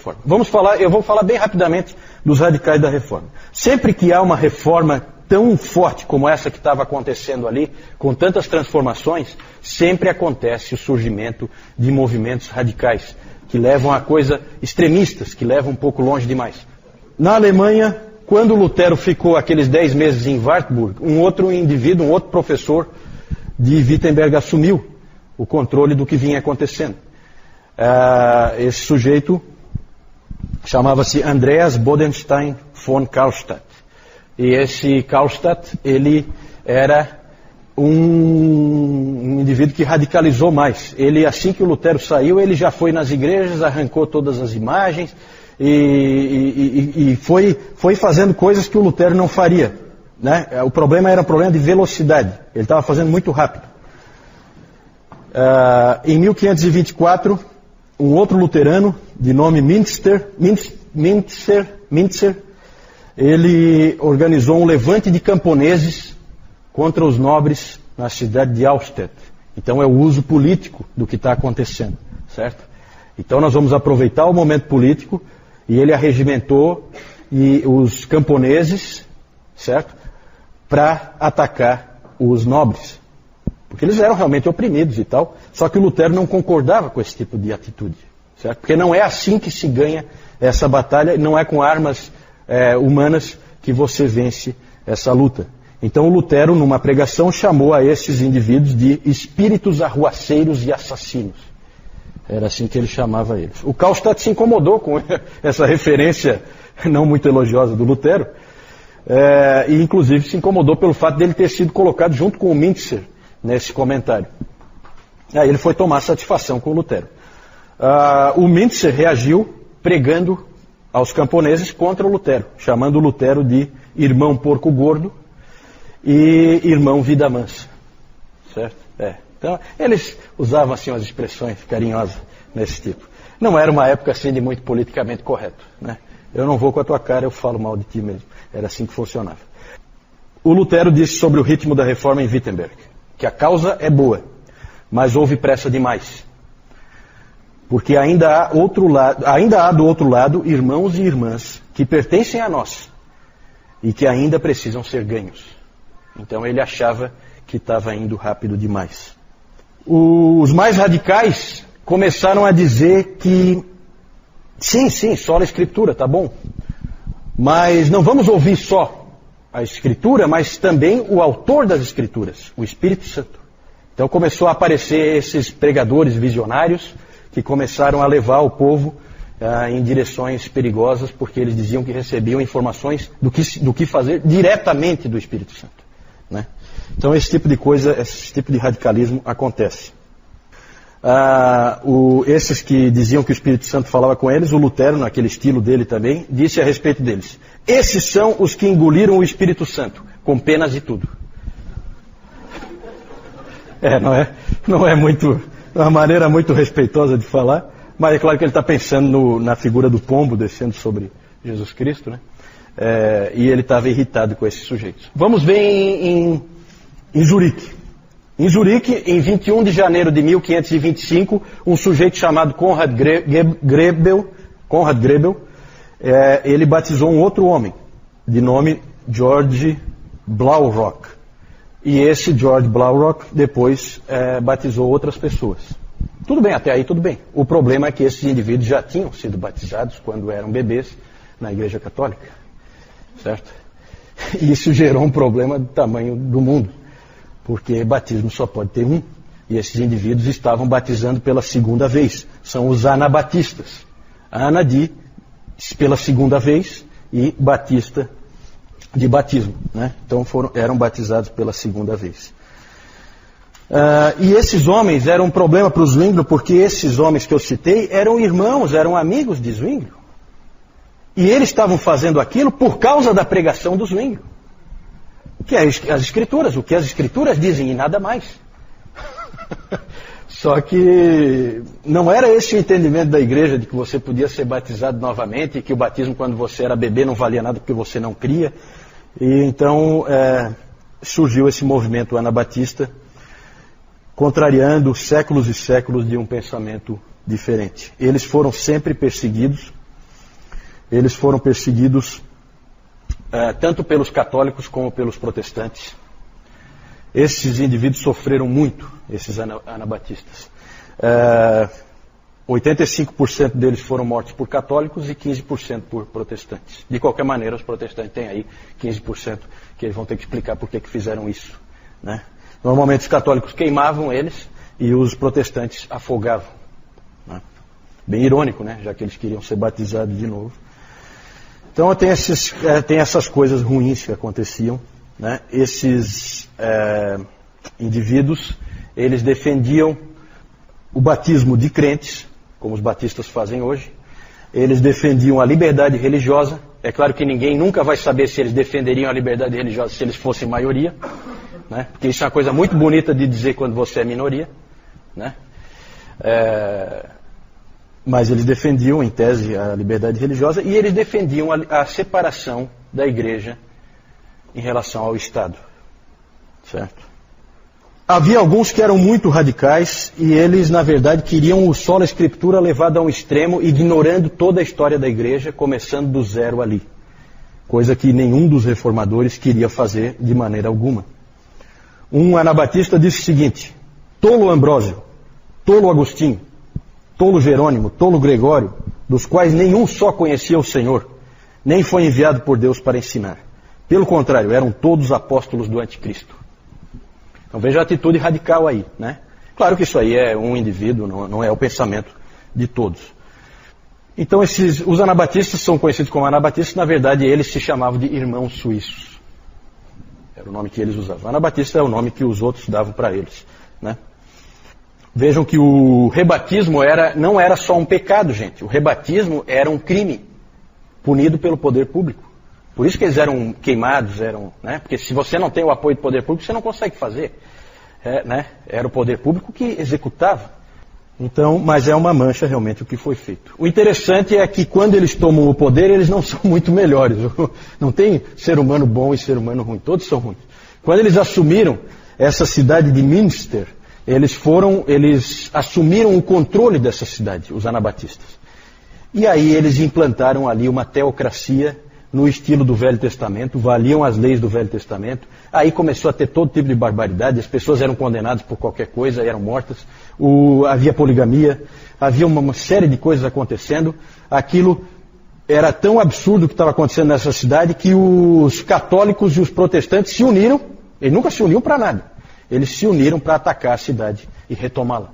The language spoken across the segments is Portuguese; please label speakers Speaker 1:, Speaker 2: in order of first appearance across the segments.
Speaker 1: Reforma. Eu vou falar bem rapidamente dos radicais da Reforma. Sempre que há uma reforma tão forte como essa que estava acontecendo ali, com tantas transformações, sempre acontece o surgimento de movimentos radicais, que levam a coisa extremistas, que levam um pouco longe demais. Na Alemanha, quando Lutero ficou aqueles 10 meses em Wartburg, um outro indivíduo, um outro professor de Wittenberg assumiu o controle do que vinha acontecendo. Esse sujeito chamava-se Andreas Bodenstein von Karlstadt. E esse Karlstadt, ele era um indivíduo que radicalizou mais. Ele, assim que o Lutero saiu, ele já foi nas igrejas, arrancou todas as imagens e foi fazendo coisas que o Lutero não faria, né? O problema era um problema de velocidade. Ele estava fazendo muito rápido. Em 1524, um outro luterano, de nome Mintzer, ele organizou um levante de camponeses contra os nobres na cidade de Austerlitz. Então é o uso político do que está acontecendo, certo? Então nós vamos aproveitar o momento político e ele arregimentou os camponeses, certo? Para atacar os nobres. Porque eles eram realmente oprimidos e tal, só que o Lutero não concordava com esse tipo de atitude, certo? Porque não é assim que se ganha essa batalha, não é com armas humanas que você vence essa luta. Então o Lutero, numa pregação, chamou a esses indivíduos de espíritos arruaceiros e assassinos. Era assim que ele chamava eles. O Karlstadt se incomodou com essa referência não muito elogiosa do Lutero, e inclusive se incomodou pelo fato dele ter sido colocado junto com o Mintzer nesse comentário. Aí ele foi tomar satisfação com o Lutero. O Mintzer reagiu pregando aos camponeses contra o Lutero, chamando o Lutero de irmão porco gordo e irmão vida mansa. Certo? Então, eles usavam assim umas expressões carinhosas nesse tipo. Não era uma época assim de muito politicamente correto, né? Eu não vou com a tua cara, eu falo mal de ti mesmo. Era assim que funcionava. O Lutero disse sobre o ritmo da reforma em Wittenberg, que a causa é boa, mas houve pressa demais. Porque ainda há do outro lado irmãos e irmãs que pertencem a nós e que ainda precisam ser ganhos. Então ele achava que estava indo rápido demais. Os mais radicais começaram a dizer que sim, só a Escritura, tá bom. Mas não vamos ouvir só a Escritura, mas também o autor das Escrituras, o Espírito Santo. Então começou a aparecer esses pregadores visionários que começaram a levar o povo em direções perigosas, porque eles diziam que recebiam informações do que fazer diretamente do Espírito Santo, né? Então esse tipo de coisa, esse tipo de radicalismo acontece. Esses que diziam que o Espírito Santo falava com eles, o Lutero, naquele estilo dele também, disse a respeito deles: esses são os que engoliram o Espírito Santo, com penas e tudo. Não é muito... uma maneira muito respeitosa de falar, mas é claro que ele está pensando na figura do pombo descendo sobre Jesus Cristo, né? E ele estava irritado com esses sujeitos. Vamos ver em Zurique. Em Zurique, em 21 de janeiro de 1525, um sujeito chamado Konrad Grebel, ele batizou um outro homem, de nome George Blaurock. E esse George Blaurock depois batizou outras pessoas. Tudo bem, até aí tudo bem. O problema é que esses indivíduos já tinham sido batizados quando eram bebês na Igreja Católica. Certo? E isso gerou um problema do tamanho do mundo. Porque batismo só pode ter um. E esses indivíduos estavam batizando pela segunda vez. São os anabatistas. Ana pela segunda vez e batista de batismo, né? Então eram batizados pela segunda vez. E esses homens eram um problema para o Zwinglio, porque esses homens que eu citei eram irmãos, eram amigos de Zwinglio. E eles estavam fazendo aquilo por causa da pregação do Zwinglio. Que é as Escrituras, o que as Escrituras dizem e nada mais. Só que não era esse o entendimento da igreja de que você podia ser batizado novamente e que o batismo quando você era bebê não valia nada porque você não cria. E então surgiu esse movimento anabatista, contrariando séculos e séculos de um pensamento diferente. Eles foram sempre perseguidos eles foram perseguidos tanto pelos católicos como pelos protestantes. Esses indivíduos sofreram muito, esses anabatistas. 85% deles foram mortos por católicos e 15% por protestantes. De qualquer maneira, os protestantes têm aí 15% que eles vão ter que explicar por que fizeram isso, né? Normalmente os católicos queimavam eles e os protestantes afogavam, né? Bem irônico, né? Já que eles queriam ser batizados de novo. Então tem essas coisas ruins que aconteciam, né? Esses indivíduos, eles defendiam o batismo de crentes, como os batistas fazem hoje. Eles defendiam a liberdade religiosa. É claro que ninguém nunca vai saber se eles defenderiam a liberdade religiosa se eles fossem maioria, né? Porque isso é uma coisa muito bonita de dizer quando você é minoria, né? Mas eles defendiam, em tese, a liberdade religiosa, e eles defendiam a separação da igreja em relação ao Estado, certo? Havia alguns que eram muito radicais e eles, na verdade, queriam o sola escritura levado a um extremo, ignorando toda a história da igreja, começando do zero ali. Coisa que nenhum dos reformadores queria fazer de maneira alguma. Um anabatista disse o seguinte: tolo Ambrósio, tolo Agostinho, tolo Jerônimo, tolo Gregório, dos quais nenhum só conhecia o Senhor, nem foi enviado por Deus para ensinar. Pelo contrário, eram todos apóstolos do anticristo. Então veja a atitude radical aí, né? Claro que isso aí é um indivíduo, não é o pensamento de todos. Então os anabatistas são conhecidos como anabatistas, na verdade eles se chamavam de irmãos suíços. Era o nome que eles usavam. Anabatista é o nome que os outros davam para eles, né? Vejam que o rebatismo não era só um pecado, gente. O rebatismo era um crime punido pelo poder público. Por isso que eles eram queimados, né? Porque se você não tem o apoio do poder público, você não consegue fazer, né? Era o poder público que executava. Então, mas é uma mancha realmente o que foi feito. O interessante é que quando eles tomam o poder, eles não são muito melhores. Não tem ser humano bom e ser humano ruim, todos são ruins. Quando eles assumiram essa cidade de Münster, eles assumiram o controle dessa cidade, os anabatistas. E aí eles implantaram ali uma teocracia no estilo do Velho Testamento, valiam as leis do Velho Testamento. Aí começou a ter todo tipo de barbaridade, as pessoas eram condenadas por qualquer coisa, eram mortas. Havia poligamia, havia uma série de coisas acontecendo. Aquilo era tão absurdo o que estava acontecendo nessa cidade que os católicos e os protestantes se uniram. Eles nunca se uniam para nada. Eles se uniram para atacar a cidade e retomá-la.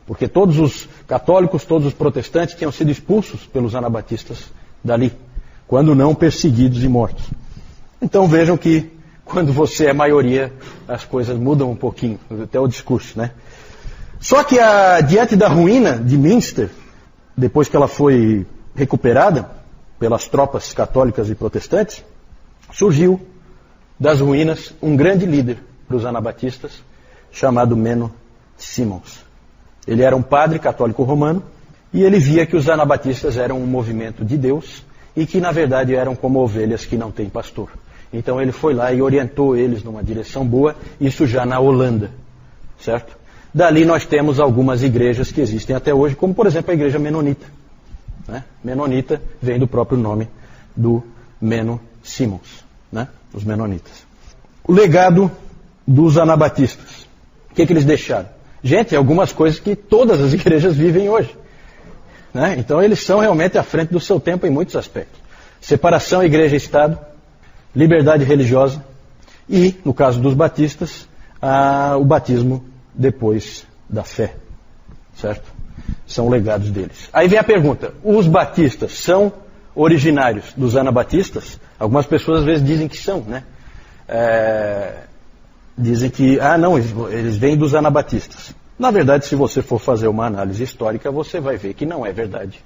Speaker 1: Porque todos os católicos, todos os protestantes tinham sido expulsos pelos anabatistas dali, quando não perseguidos e mortos. Então vejam que quando você é maioria, as coisas mudam um pouquinho, até o discurso, né? Só que diante da ruína de Münster, depois que ela foi recuperada pelas tropas católicas e protestantes, surgiu das ruínas um grande líder para os anabatistas, chamado Menno Simons. Ele era um padre católico romano e ele via que os anabatistas eram um movimento de Deus e que na verdade eram como ovelhas que não têm pastor. Então ele foi lá e orientou eles numa direção boa, isso já na Holanda, certo? Dali nós temos algumas igrejas que existem até hoje, como por exemplo a igreja menonita, né? Menonita vem do próprio nome do Menno Simons, né? Os menonitas. O legado dos anabatistas. O que eles deixaram? Gente, algumas coisas que todas as igrejas vivem hoje, né? Então eles são realmente à frente do seu tempo em muitos aspectos. Separação igreja e Estado, liberdade religiosa e, no caso dos batistas, o batismo depois da fé, certo? São legados deles. Aí vem a pergunta, os batistas são originários dos anabatistas? Algumas pessoas às vezes dizem que são, né? Dizem que, não, eles vêm dos anabatistas. Na verdade, se você for fazer uma análise histórica, você vai ver que não é verdade.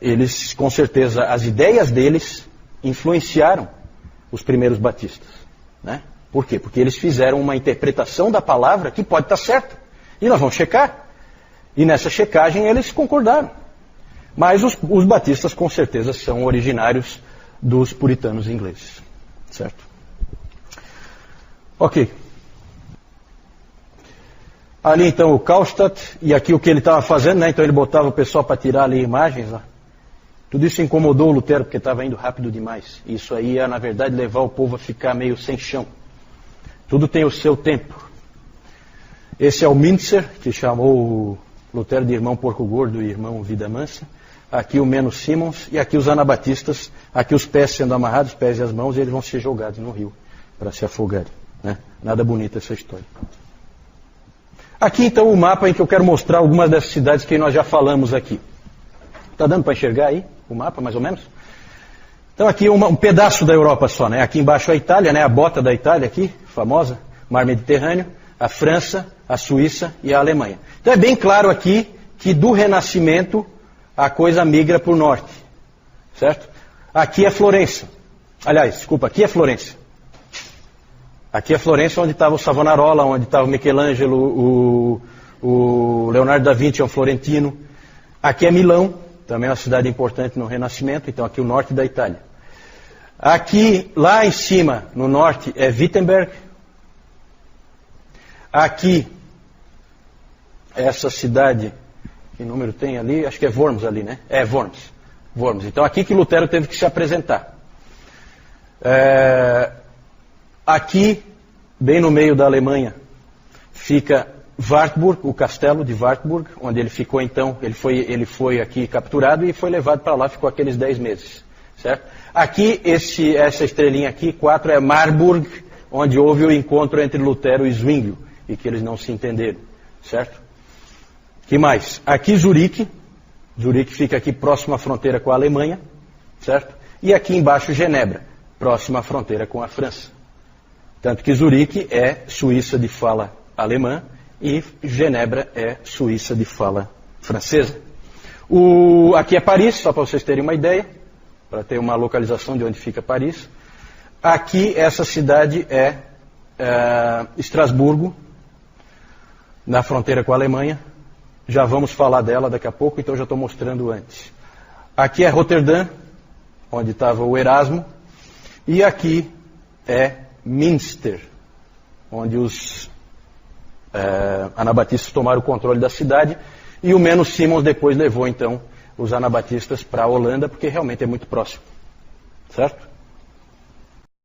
Speaker 1: Eles, com certeza, as ideias deles influenciaram os primeiros batistas, né? Por quê? Porque eles fizeram uma interpretação da palavra que pode estar certa. E nós vamos checar. E nessa checagem eles concordaram. Mas os batistas, com certeza, são originários dos puritanos ingleses, certo? Ok. Ali então o Karlstadt, e aqui o que ele estava fazendo, né? Então ele botava o pessoal para tirar ali imagens, ó. Tudo isso incomodou o Lutero porque estava indo rápido demais. Isso aí ia, na verdade, levar o povo a ficar meio sem chão. Tudo tem o seu tempo. Esse é o Mintzer, que chamou o Lutero de irmão porco gordo e irmão vida mansa. Aqui o Menno Simons e aqui os anabatistas, aqui os pés sendo amarrados, os pés e as mãos, e eles vão ser jogados no rio para se afogarem. Né? Nada bonita essa história. Aqui então o mapa em que eu quero mostrar algumas dessas cidades que nós já falamos aqui. Está dando para enxergar aí o mapa, mais ou menos? Então aqui um pedaço da Europa só, né? Aqui embaixo a Itália, né? A bota da Itália aqui, famosa, Mar Mediterrâneo, a França, a Suíça e a Alemanha. Então é bem claro aqui que do Renascimento a coisa migra para o norte, certo? Aqui é Florença. Aliás, desculpa, aqui é Florença. Aqui é Florença, onde estava o Savonarola, onde estava o Michelangelo, o Leonardo da Vinci é um florentino. Aqui é Milão, também é uma cidade importante no Renascimento, então aqui o norte da Itália. Aqui, lá em cima, no norte, é Wittenberg. Aqui, essa cidade, que número tem ali? Acho que é Worms ali, né? É, Worms. Worms. Então aqui que Lutero teve que se apresentar. Aqui, bem no meio da Alemanha, fica Wartburg, o castelo de Wartburg, onde ele ficou então, ele foi aqui capturado e foi levado para lá, ficou aqueles 10 meses. Certo? Aqui, essa estrelinha aqui, 4, é Marburg, onde houve o encontro entre Lutero e Zwinglio, e que eles não se entenderam. Certo? Que mais? Aqui Zurique. Zurique fica aqui próximo à fronteira com a Alemanha, certo? E aqui embaixo Genebra, próximo à fronteira com a França. Tanto que Zurique é Suíça de fala alemã e Genebra é Suíça de fala francesa. Aqui é Paris, só para vocês terem uma ideia, para ter uma localização de onde fica Paris. Aqui essa cidade é Estrasburgo, na fronteira com a Alemanha. Já vamos falar dela daqui a pouco, então já estou mostrando antes. Aqui é Roterdã, onde estava o Erasmo. E aqui é Münster, onde os anabatistas tomaram o controle da cidade. E o Menno Simons depois levou, então, os anabatistas para a Holanda, porque realmente é muito próximo. Certo?